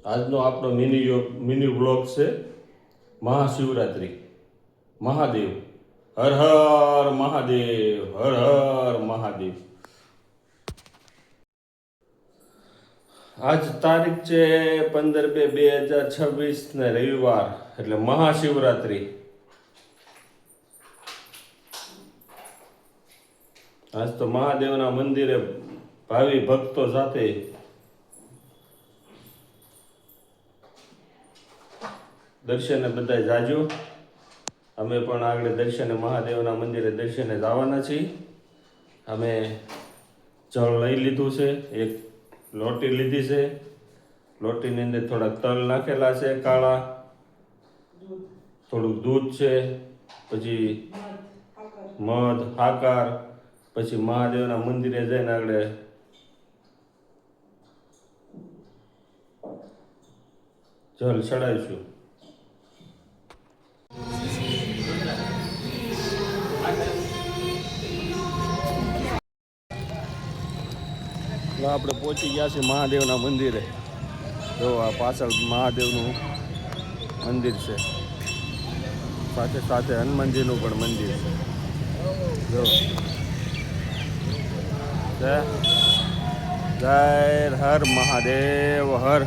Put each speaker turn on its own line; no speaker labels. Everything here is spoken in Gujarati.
આજનો આપણો મિની વ્લોગ છે મહાશિવરાત્રિ. મહાદેવ, હર હર મહાદેવ, હર હર મહાદેવ. આજ તારીખ છે 15/2/2026 ને રવિવાર, એટલે મહાશિવરાત્રિ. આજ તો મહાદેવના મંદિરે ભાવિ ભક્તો સાથે દર્શને બધા જાજો. અમે પણ આગળ દર્શને મહાદેવના મંદિરે દર્શને જવાના છીએ. અમે જળ લઈ લીધું છે, એક લોટી લીધી છે. લોટીની અંદર થોડા તલ નાખેલા છે કાળા, થોડુંક દૂધ છે, પછી મધ, સાકર. પછી મહાદેવના મંદિરે જઈને આગળ જલ ચડાવીશું. આપણે પહોંચી ગયા છીએ મહાદેવના મંદિરે. જો આ પાછળ મહાદેવનું મંદિર છે, સાથે સાથે હનુમાનજીનું પણ મંદિર છે. જો જય હર મહાદેવ, હર